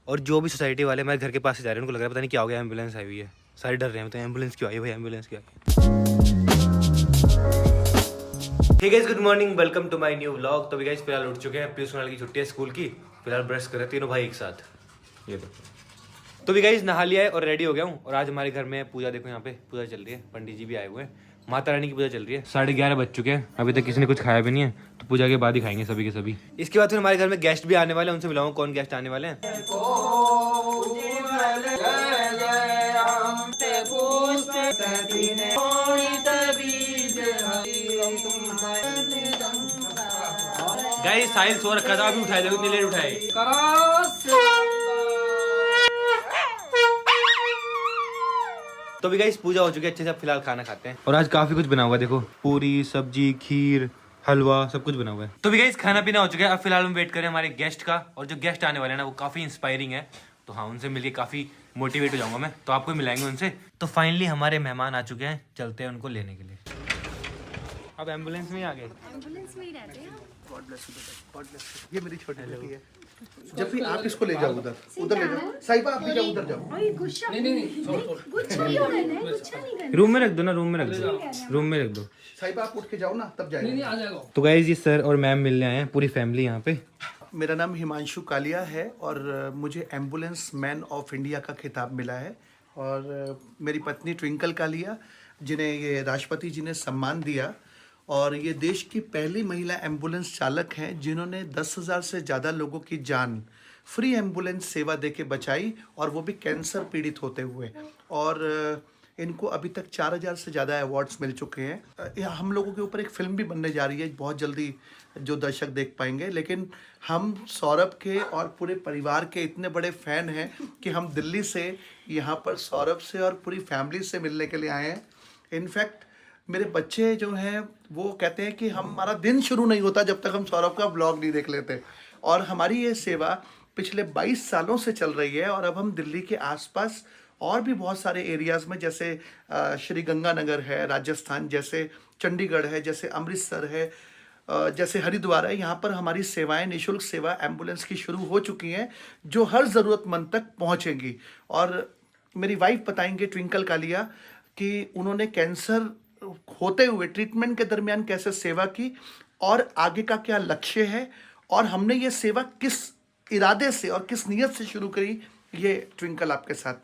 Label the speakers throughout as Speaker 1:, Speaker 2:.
Speaker 1: और जो भी सोसाइटी वाले मेरे घर के पास से जा रहे हैं उनको लग रहा है पता नहीं क्या हो गया, एम्बुलेंस आई हुई है। सारे डर रहे हैं, तो एम्बुलेंस क्यों आई भाई, एम्बुलेंस क्यों आई। ठीक है, good morning, welcome to my new vlog. तो भी गाइस फिलहाल उठ चुके हैं, पीयूष की छुट्टी है स्कूल की। फिलहाल ब्रश कर रहे तीनों भाई एक साथ, ये देखो। तो भी गाइस नहा लिया है और रेडी हो गया हूँ। और आज हमारे घर में पूजा, देखो यहाँ पे पूजा चल रही है, पंडित जी भी आए हुए हैं, माता रानी की पूजा चल रही है। 11:30 बज चुके हैं, अभी तक किसी ने कुछ खाया भी नहीं है, तो पूजा के बाद ही खाएंगे सभी के सभी। इसके बाद फिर हमारे घर में गेस्ट भी आने वाले हैं, उनसे मिलाऊंगा कौन गेस्ट आने वाले हैं। गाइस साहिल सो रखा था, अभी उठाए, देखो इतनी लेट उठाए। तो भी गाइस पूजा हो चुकी है अच्छे से, अब फिलहाल खाना खाते हैं। और आज काफी कुछ बना हुआ है, देखो पूरी सब्जी खीर हलवा सब कुछ बना हुआ है। तो भी गाइस खाना पीना हो चुका है, अब फिलहाल हम वेट करें हमारे गेस्ट का। और जो गेस्ट आने वाले हैं ना वो काफी इंस्पायरिंग है, तो हाँ उनसे मिलके काफी मोटिवेट हो जाऊंगा मैं, तो आपको मिलाएंगे उनसे। तो फाइनली हमारे मेहमान आ चुके हैं, चलते हैं उनको लेने के लिए। अब एम्बुलेंस में ही आ गए,
Speaker 2: एम्बुलेंस में ही रहते हैं।
Speaker 3: गॉड ब्लेस यू बेटा, गॉड ब्लेस यू। ये मेरी छोटी बेटी है। जब भी आप इसको ले जाओ उधर उधर ले जाओ, साहिबा आप भी जाओ उधर जाओ।
Speaker 2: गुच्छा नहीं गुच्छा नहीं होना है, गुच्छा नहीं करना।
Speaker 1: रूम में रख दो ना, रूम में रख दो, रूम में रख दो।
Speaker 3: साहिबा आप उठ के जाओ ना, तब जाएगा।
Speaker 1: तो गाइस ये सर और मैम मिलने आए हैं, पूरी फैमिली यहाँ पे।
Speaker 3: मेरा नाम हिमांशु कालिया है और मुझे एम्बुलेंस मैन ऑफ इंडिया का खिताब मिला है। और मेरी पत्नी ट्विंकल कालिया, जिन्हें ये राष्ट्रपति जी ने सम्मान दिया, और ये देश की पहली महिला एम्बुलेंस चालक हैं जिन्होंने 10,000 से ज़्यादा लोगों की जान फ्री एम्बुलेंस सेवा देके बचाई, और वो भी कैंसर पीड़ित होते हुए। और इनको अभी तक 4,000 से ज़्यादा अवार्ड्स मिल चुके हैं। हम लोगों के ऊपर एक फिल्म भी बनने जा रही है बहुत जल्दी, जो दर्शक देख पाएंगे। लेकिन हम सौरभ के और पूरे परिवार के इतने बड़े फ़ैन हैं कि हम दिल्ली से यहाँ पर सौरभ से और पूरी फैमिली से मिलने के लिए आए हैं। इनफैक्ट मेरे बच्चे जो हैं वो कहते हैं कि हमारा दिन शुरू नहीं होता जब तक हम सौरभ का ब्लॉग नहीं देख लेते। और हमारी ये सेवा पिछले 22 सालों से चल रही है, और अब हम दिल्ली के आसपास और भी बहुत सारे एरियाज़ में, जैसे श्री गंगानगर है राजस्थान, जैसे चंडीगढ़ है, जैसे अमृतसर है, जैसे हरिद्वार है, यहाँ पर हमारी सेवाएं, निःशुल्क सेवा एम्बुलेंस की शुरू हो चुकी हैं, जो हर ज़रूरतमंद तक पहुँचेंगी। और मेरी वाइफ बताएंगे ट्विंकल कालिया कि उन्होंने कैंसर होते हुए ट्रीटमेंट के दरमियान कैसे सेवा की, और आगे का क्या लक्ष्य है, और हमने ये सेवा किस इरादे से और किस नीयत से शुरू करी, ये ट्विंकल आपके साथ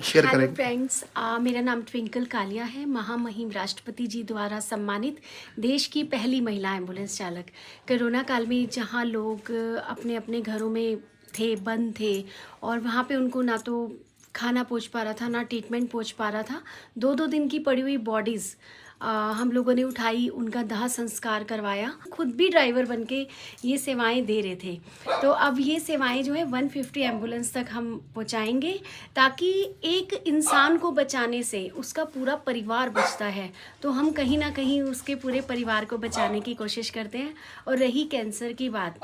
Speaker 3: शेयर करेंगे।
Speaker 2: हेलो फ्रेंड्स, मेरा नाम ट्विंकल कालिया है, महामहिम राष्ट्रपति जी द्वारा सम्मानित देश की पहली महिला एम्बुलेंस चालक। कोरोना काल में जहां लोग अपने अपने घरों में थे, बंद थे, और वहां पे उनको ना तो खाना पहुंच पा रहा था, ना ट्रीटमेंट पहुंच पा रहा था। 2-2 दिन की पड़ी हुई बॉडीज़ हम लोगों ने उठाई, उनका दाह संस्कार करवाया, खुद भी ड्राइवर बनके ये सेवाएं दे रहे थे। तो अब ये सेवाएं जो है 150 एम्बुलेंस तक हम पहुंचाएंगे, ताकि एक इंसान को बचाने से उसका पूरा परिवार बचता है, तो हम कहीं ना कहीं उसके पूरे परिवार को बचाने की कोशिश करते हैं। और रही कैंसर की बात,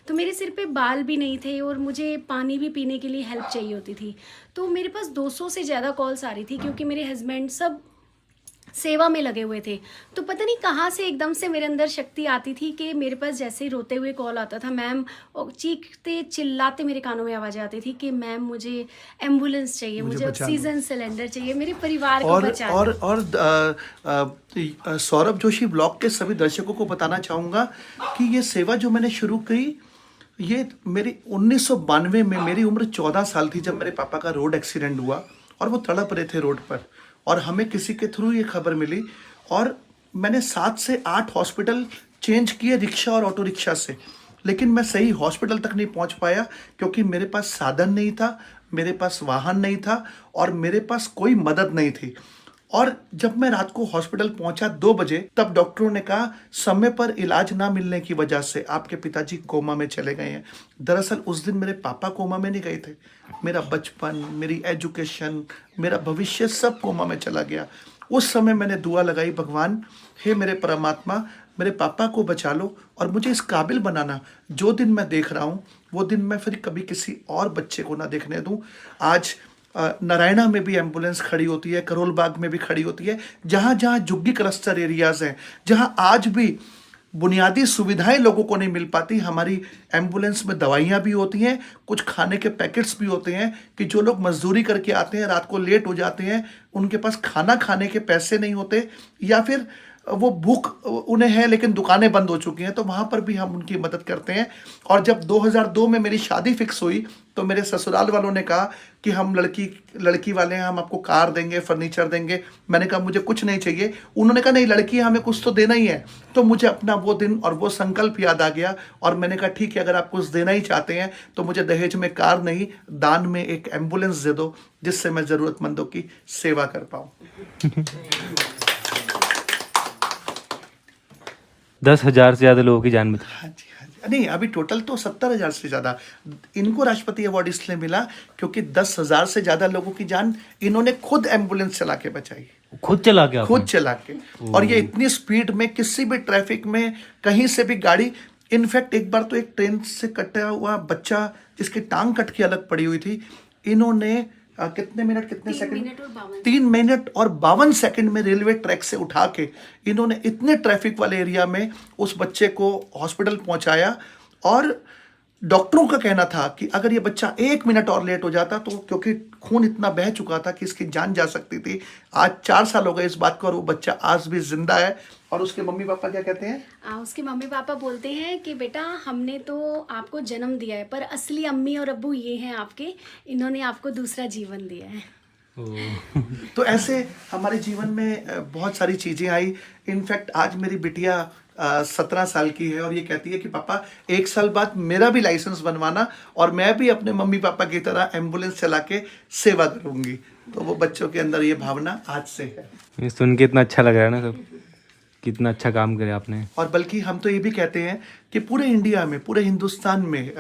Speaker 2: तो मेरे सिर पे बाल भी नहीं थे और मुझे पानी भी पीने के लिए हेल्प चाहिए होती थी। तो मेरे पास 200 से ज़्यादा कॉल्स आ रही थी, क्योंकि मेरे हस्बैंड सब सेवा में लगे हुए थे। तो पता नहीं कहाँ से एकदम से मेरे अंदर शक्ति आती थी कि मेरे पास जैसे ही रोते हुए कॉल आता था, मैम, और चीखते चिल्लाते मेरे कानों में आवाज़ आती थी कि मैम मुझे एम्बुलेंस चाहिए, मुझे ऑक्सीजन सिलेंडर चाहिए, मेरे परिवार को बचाना।
Speaker 3: और सौरभ जोशी ब्लॉग के सभी दर्शकों को बताना चाहूँगा कि ये सेवा जो मैंने शुरू की, ये मेरी 1992 में, मेरी उम्र 14 साल थी जब मेरे पापा का रोड एक्सीडेंट हुआ, और वो तड़प रहे थे रोड पर, और हमें किसी के थ्रू ये खबर मिली। और मैंने 7 से 8 हॉस्पिटल चेंज किए, रिक्शा और ऑटो रिक्शा से, लेकिन मैं सही हॉस्पिटल तक नहीं पहुंच पाया, क्योंकि मेरे पास साधन नहीं था, मेरे पास वाहन नहीं था, और मेरे पास कोई मदद नहीं थी। और जब मैं रात को हॉस्पिटल पहुंचा 2 बजे, तब डॉक्टरों ने कहा समय पर इलाज ना मिलने की वजह से आपके पिताजी कोमा में चले गए हैं। दरअसल उस दिन मेरे पापा कोमा में नहीं गए थे, मेरा बचपन, मेरी एजुकेशन, मेरा भविष्य सब कोमा में चला गया। उस समय मैंने दुआ लगाई, भगवान, हे मेरे परमात्मा, मेरे पापा को बचा लो और मुझे इस काबिल बनाना, जो दिन मैं देख रहा हूँ वो दिन मैं फिर कभी किसी और बच्चे को ना देखने दूँ। आज नारायणा में भी एम्बुलेंस खड़ी होती है, करोल बाग में भी खड़ी होती है, जहाँ जहाँ झुग्गी क्लस्टर एरियाज़ हैं, जहाँ आज भी बुनियादी सुविधाएं लोगों को नहीं मिल पाती। हमारी एम्बुलेंस में दवाइयाँ भी होती हैं, कुछ खाने के पैकेट्स भी होते हैं कि जो लोग मजदूरी करके आते हैं, रात को लेट हो जाते हैं, उनके पास खाना खाने के पैसे नहीं होते, या फिर वो भूख उन्हें है लेकिन दुकानें बंद हो चुकी हैं, तो वहाँ पर भी हम उनकी मदद करते हैं। और जब 2002 में मेरी शादी फिक्स हुई तो मेरे ससुराल वालों ने कहा कि हम लड़की वाले हैं, हम आपको कार देंगे, फर्नीचर देंगे। मैंने कहा मुझे कुछ नहीं चाहिए। उन्होंने कहा नहीं, लड़की है, हमें कुछ तो देना ही है। तो मुझे अपना वो दिन और वो संकल्प याद आ गया और मैंने कहा ठीक है, अगर आप कुछ देना ही चाहते हैं तो मुझे दहेज में कार नहीं, दान में एक एम्बुलेंस दे दो, जिससे मैं ज़रूरतमंदों की सेवा कर पाऊँ।
Speaker 1: 10,000 से ज्यादा लोगों की जान बचाई।
Speaker 3: हाँ जी, हाँ जी। नहीं, अभी टोटल तो 70,000 से ज़्यादा। इनको राष्ट्रपति अवार्ड इसलिए मिला क्योंकि 10,000 से ज़्यादा लोगों की जान इन्होंने खुद एम्बुलेंस चला के बचाई,
Speaker 1: खुद चला के
Speaker 3: खुद चला के। और ये इतनी स्पीड में किसी भी ट्रैफिक में कहीं से भी गाड़ी, इनफैक्ट एक बार तो एक ट्रेन से कटा हुआ बच्चा जिसकी टांग कट के अलग पड़ी हुई थी, इन्होंने कितने मिनट कितने सेकंड 3 मिनट और 52 सेकंड में रेलवे ट्रैक से उठा के इन्होंने इतने ट्रैफिक वाले एरिया में उस बच्चे को हॉस्पिटल पहुंचाया। और डॉक्टरों का कहना था कि अगर ये बच्चा 1 मिनट और लेट हो जाता तो, क्योंकि खून इतना बह चुका था कि इसकी जान जा सकती थी। आज 4 साल हो गए इस बात को और वो बच्चा आज भी जिंदा है। और उसके मम्मी पापा क्या कहते हैं?
Speaker 2: उसके मम्मी पापा बोलते हैं कि बेटा हमने तो आपको जन्म दिया है, पर असली अम्मी और अब्बू ये हैं आपके, इन्होंने आपको दूसरा जीवन दिया है।
Speaker 3: तो ऐसे हमारे जीवन में बहुत सारी चीज़ें आई। इनफैक्ट आज मेरी बिटिया 17 साल की है और ये कहती है कि पापा 1 साल बाद मेरा भी लाइसेंस बनवाना और मैं भी अपने मम्मी पापा की तरह एम्बुलेंस चला के सेवा करूंगी। तो वो बच्चों के अंदर ये भावना आज से है।
Speaker 1: ये सुन के इतना अच्छा लग रहा है ना, सब कितना अच्छा काम करे आपने।
Speaker 3: और बल्कि हम तो ये भी कहते हैं कि पूरे इंडिया में, पूरे हिंदुस्तान में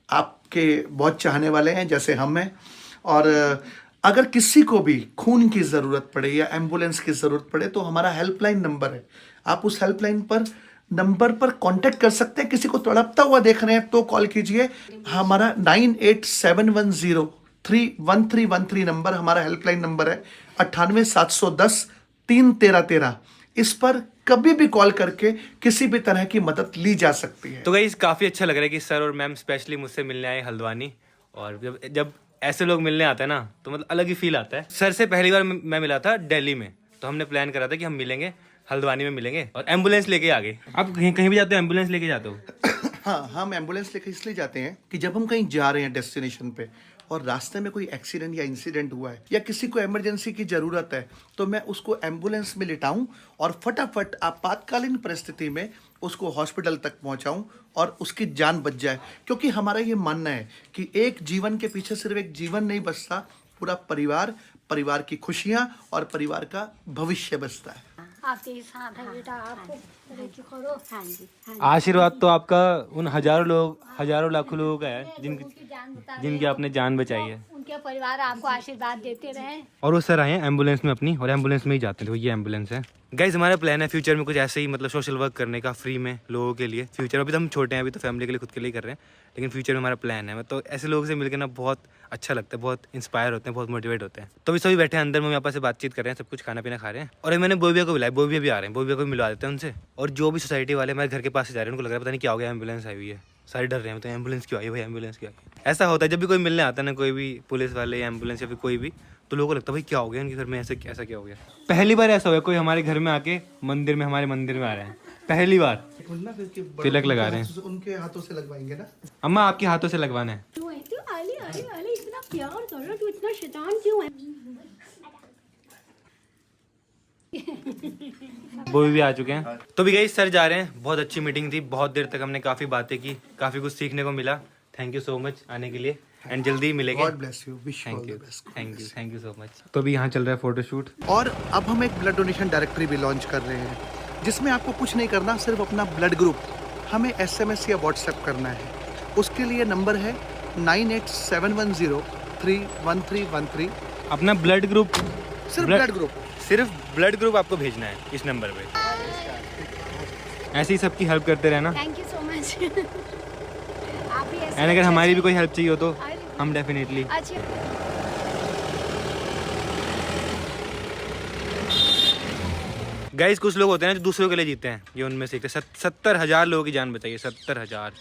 Speaker 3: आपके बहुत चाहने वाले हैं जैसे हम हैं। और अगर किसी को भी खून की ज़रूरत पड़े या एम्बुलेंस की ज़रूरत पड़े तो हमारा हेल्पलाइन नंबर है, आप उस हेल्पलाइन नंबर पर कांटेक्ट कर सकते हैं। किसी को तड़पता हुआ देख रहे हैं तो कॉल कीजिए। हमारा 9871031313 नंबर हमारा हेल्पलाइन नंबर है। 98 710 31313। इस पर कभी भी कॉल करके किसी भी तरह की मदद ली जा सकती है।
Speaker 1: तो गाइस काफ़ी अच्छा लग रहा है कि सर और मैम स्पेशली मुझसे मिलने आए हल्द्वानी। और जब ऐसे लोग मिलने आते हैं ना तो मतलब अलग ही फील आता है। सर से पहली बार मैं मिला था दिल्ली में, तो हमने प्लान करा था कि हम मिलेंगे, हल्द्वानी में मिलेंगे और एम्बुलेंस लेके आ गए। आप कहीं भी जाते हो एम्बुलेंस लेके जाते हो?
Speaker 3: हाँ, हम एम्बुलेंस लेके इसलिए जाते हैं कि जब हम कहीं जा रहे हैं डेस्टिनेशन पे और रास्ते में कोई एक्सीडेंट या इंसिडेंट हुआ है या किसी को इमरजेंसी की ज़रूरत है तो मैं उसको एम्बुलेंस में लिटाऊं और फटाफट आपातकालीन परिस्थिति में उसको हॉस्पिटल तक पहुंचाऊं और उसकी जान बच जाए। क्योंकि हमारा ये मानना है कि एक जीवन के पीछे सिर्फ एक जीवन नहीं बचता, पूरा परिवार, परिवार की खुशियां और परिवार का भविष्य बचता है।
Speaker 4: आपके साथ है बेटा, आपको करो। हाँ जी, हाँ जी।
Speaker 1: आशीर्वाद तो आपका उन हजारों लाखों लोगों का है जिनकी आपने जान बचाई है।
Speaker 4: उनके परिवार आपको आशीर्वाद देते रहे।
Speaker 1: और वो सर आए हैं एम्बुलेंस में अपनी, और एम्बुलेंस में ही जाते हैं। तो ये एम्बुलेंस है गाइस। हमारा प्लान है फ्यूचर में कुछ ऐसे ही मतलब सोशल वर्क करने का फ्री में लोगों के लिए। फ्यूचर में अभी तो हम छोटे हैं, अभी तो फैमिली के लिए खुद के लिए कर रहे हैं, लेकिन फ्यूचर में हमारा प्लान है। तो ऐसे लोगों से मिलकर ना बहुत अच्छा लगता है, बहुत इंस्पायर होते हैं, बहुत मोटिवेट होते हैं। तो अभी सभी बैठे हैं अंदर, मम्मी पापा से बातचीत कर रहे हैं, सब कुछ खाना पीना खा रहे हैं। और मैंने बोबिया को बुलाया, बोबिया भी आ रहे हैं, बोबिया को भी मिलवा देते हैं उनसे। और जो भी सोसाइटी वाले हमारे घर के पास से जा रहे हैं उनको लग रहा है पता नहीं क्या हो गया, एम्बुलेंस आई हुई है, सारे डर रहे हैं। तो एम्बुलेंस क्यों आई भाई, एम्बुलेंस क्यों आई? ऐसा होता है जब भी कोई मिलने आता है ना, कोई भी पुलिस वाले या एम्बुलेंस या फिर कोई भी, तो लोगों को लगता है भाई क्या हो गया इनके घर में, ऐसा क्या हो गया। पहली बार ऐसा हुआ कोई हमारे घर में आके हमारे मंदिर में आ रहे हैं, पहली बार तिलक लगा रहे हैं।
Speaker 3: उनके हाथों से लगवाएंगे ना?
Speaker 1: अम्मा आपके हाथों से लगवाना है।
Speaker 4: तू आले इतना प्यार कर रहा, तू इतना शैतान क्यों है?
Speaker 1: वो भी आ चुके हैं। तो भी गई सर जा रहे हैं। बहुत अच्छी मीटिंग थी, बहुत देर तक हमने काफी बातें की, काफी कुछ सीखने को मिला। थैंक यू सो मच आने के लिए एंड जल्दी मिलेंगे।
Speaker 3: God bless you, wish you all the best.
Speaker 1: Thank you so much. तो अभी यहाँ चल रहा है फोटोशूट।
Speaker 3: और अब हम एक ब्लड डोनेशन डायरेक्टरी भी लॉन्च कर रहे हैं जिसमें आपको कुछ नहीं करना, सिर्फ अपना ब्लड ग्रुप हमें SMS या व्हाट्सएप करना है। उसके लिए नंबर है 9871031313।
Speaker 1: अपना ब्लड ग्रुप,
Speaker 3: सिर्फ ब्लड ग्रुप
Speaker 1: आपको भेजना है इस नंबर पे। ऐसे ही सबकी हेल्प करते रहना।
Speaker 4: Thank you so much. आप भी ऐसे
Speaker 1: एंड अगर हमारी भी कोई हेल्प चाहिए हो तो हम डेफिनेटली।
Speaker 4: अच्छा
Speaker 1: गाइस कुछ लोग होते हैं जो दूसरों के लिए जीते हैं, ये उनमें से एक 70,000 लोगों की जान बचाई है। 70,000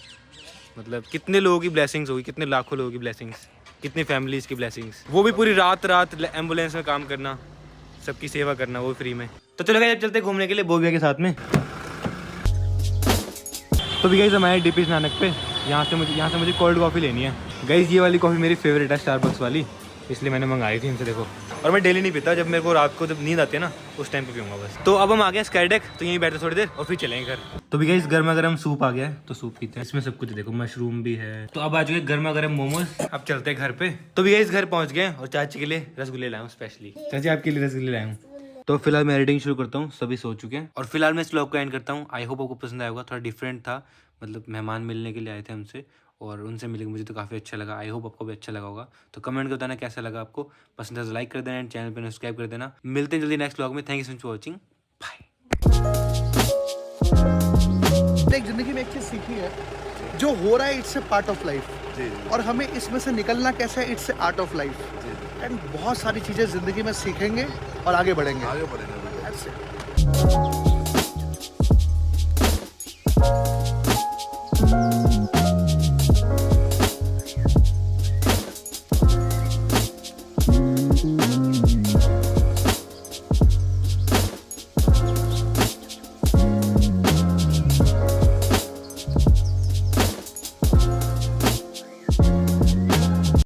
Speaker 1: मतलब कितने लोगों की ब्लेसिंग्स होगी, कितने लाखों लोगों की ब्लेसिंग्स, कितनी फैमिलीज की ब्लेसिंग्स। वो भी पूरी रात एम्बुलेंस में काम करना, सबकी सेवा करना, वो फ्री में। तो चलो गाइस चलते घूमने के लिए बोबिया के साथ में। तो भी गाइस हमारे डीपी नानक पे यहाँ से मुझे कोल्ड कॉफ़ी लेनी है। गाइस ये वाली कॉफ़ी मेरी फेवरेट है, स्टारबक्स वाली, इसलिए मैंने मंगाई थी इनसे। देखो, और मैं डेली नहीं पीता, जब मेरे को रात को जब नींद आती है ना उस टाइम पे पीऊंगा बस। तो अब हम आ गए स्काई डेक, तो यहीं बैठते थोड़ी देर और फिर चलेंगे घर। तो भी गाइस गर्मा गर्म सूप आ गया है, तो सूप पीते हैं। इसमें सब कुछ देखो, मशरूम भी है। तो अब आ चुके गर्मा गर्म मोमोज, अब चलते हैं घर पे। तो भी गाइस घर पहुंच गए और चाची के लिए रसगुल्ले लाया हूँ स्पेशली। चाची आपके लिए रसगुल्ले लाया हूँ। तो फिलहाल मैं एडिटिंग शुरू करता हूँ, सभी सो चुके हैं और फिलहाल मैं इस व्लॉग को एंड करता हूँ। आई होप आपको पसंद आएगा। थोड़ा डिफरेंट था, मतलब मेहमान मिलने के लिए आए थे हमसे और उनसे मिलकर मुझे तो काफ़ी अच्छा लगा। आई होप आपको भी अच्छा लगा होगा। तो कमेंट कर बताना कैसा लगा आपको, पसंद है तो लाइक कर देना एंड चैनल पर सब्सक्राइब कर देना। मिलते हैं जल्दी नेक्स्ट व्लॉग में। Thank you so much for watching, bye.
Speaker 3: एक जिंदगी में एक चीज सीखी है, जो हो रहा है it's a part of life, और हमें इसमें से निकलना कैसा है, it's a art of life. And बहुत सारी चीजें जिंदगी में सीखेंगे और आगे बढ़ेंगे।
Speaker 5: आगे बढ़ेंगे।